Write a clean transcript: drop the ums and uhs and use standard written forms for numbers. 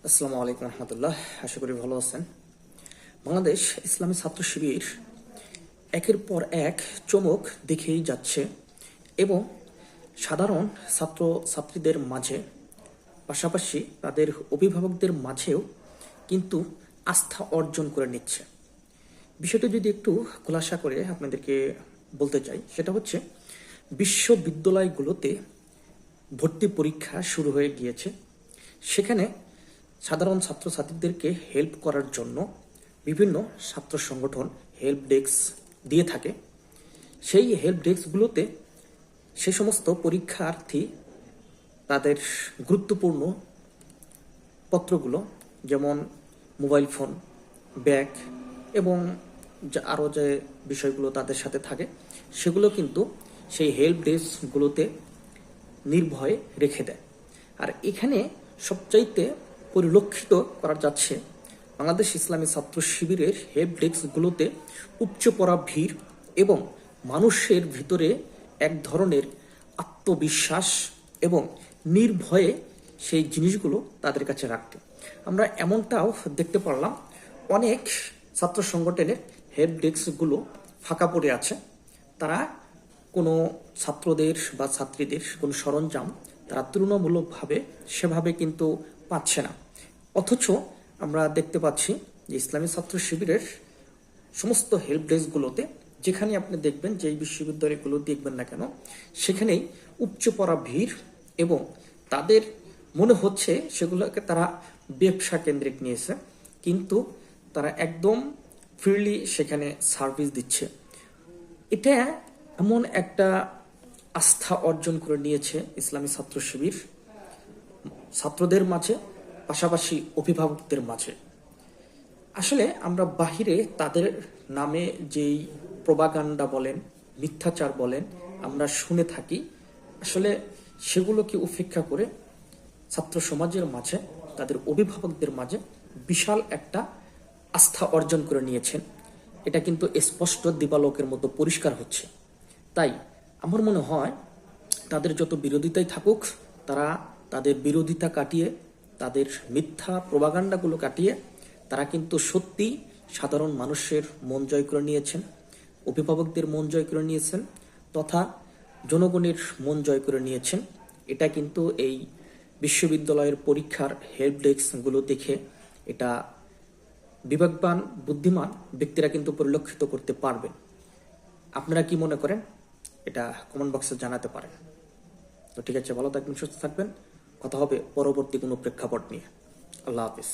আসসালামু আলাইকুম রহমতুল্লাহ। আশা করি ভালো আছেন। বাংলাদেশ ইসলামী ছাত্র শিবির একের পর এক চমক দেখেই যাচ্ছে এবং সাধারণ ছাত্র ছাত্রীদের মাঝে, পাশাপাশি তাদের অভিভাবকদের মাঝেও কিন্তু আস্থা অর্জন করে নিচ্ছে। বিষয়টি যদি একটু খোলাসা করে আপনাদেরকে বলতে চাই, সেটা হচ্ছে বিশ্ববিদ্যালয়গুলোতে ভর্তি পরীক্ষা শুরু হয়ে গিয়েছে। সেখানে সাধারণ ছাত্রছাত্রীদেরকে হেল্প করার জন্য বিভিন্ন ছাত্র সংগঠন হেল্প ডেস্ক দিয়ে থাকে। সেই হেল্প ডেস্কগুলোতে সে সমস্ত পরীক্ষার্থী তাদের গুরুত্বপূর্ণ পত্রগুলো, যেমন মোবাইল ফোন, ব্যাগ এবং আরও যে বিষয়গুলো তাদের সাথে থাকে, সেগুলো কিন্তু সেই হেল্প ডেস্কগুলোতে নির্ভয়ে রেখে দেয়। আর এখানে সবচাইতে পরিলক্ষিত করা যাচ্ছে বাংলাদেশ ইসলামী ছাত্র শিবিরের হেল্প ডেস্কগুলোতে উপচে পড়া ভিড় এবং মানুষের ভিতরে এক ধরনের আত্মবিশ্বাস এবং নির্ভয়ে সেই জিনিসগুলো তাদের কাছে রাখতে। আমরা এমনটাও দেখতে পারলাম, অনেক ছাত্র সংগঠনের হেল্প ডেস্কগুলো ফাঁকা পড়ে আছে। তারা কোনো ছাত্রদের বা ছাত্রীদের কোনো সরঞ্জাম তারা তুলনামূলকভাবে সেভাবে কিন্তু পাচ্ছে না। অথচ আমরা দেখতে পাচ্ছি যে ইসলামী ছাত্র শিবিরের সমস্ত হেল্প ডেস্কগুলোতে, যেখানে আপনি দেখবেন, যে বিশ্ববিদ্যালয়গুলো দেখবেন না কেন, সেখানেই উপচে পড়া ভিড় এবং তাদের মনে হচ্ছে সেগুলোকে তারা ব্যবসা কেন্দ্রিক নিয়েছে, কিন্তু তারা একদম ফ্রিলি সেখানে সার্ভিস দিচ্ছে। এটা এমন একটা আস্থা অর্জন করে নিয়েছে ইসলামী ছাত্র শিবির ছাত্রদের মাঝে, পাশাপাশি অভিভাবকদের মাঝে। আসলে আমরা বাহিরে তাদের নামে যেই প্রোপাগান্ডা বলেন, মিথ্যাচার বলেন, আমরা শুনে থাকি, আসলে সেগুলোকে উপেক্ষা করে ছাত্র সমাজের মাঝে, তাদের অভিভাবকদের মাঝে বিশাল একটা আস্থা অর্জন করে নিয়েছেন। এটা কিন্তু স্পষ্ট দিবালোকের মতো পরিষ্কার হচ্ছে। তাই আমার মনে হয় তাদের যত বিরোধিতাই থাকুক, তারা তাদের বিরোধিতা কাটিয়ে, তাদের মিথ্যা প্রোপাগান্ডাগুলো কাটিয়ে তারা কিন্তু সত্যি সাধারণ মানুষের মন জয় করে নিয়েছেন, অভিভাবকদের মন জয় করে নিয়েছেন, তথা জনগণের মন জয় করে নিয়েছেন। এটা কিন্তু এই বিশ্ববিদ্যালয়ের পরীক্ষার হেল্প ডেস্কগুলো দেখে এটা বিবেকবান, বুদ্ধিমান ব্যক্তিরা কিন্তু পরিলক্ষিত করতে পারবেন। আপনারা কি মনে করেন? এটা কমেন্ট বক্সে জানাতে পারেন। তো ঠিক আছে, ভালো থাকবেন, সুস্থ থাকবেন। কথা হবে পরবর্তী কোনো প্রেক্ষাপট নিয়ে। আল্লাহ হাফিজ।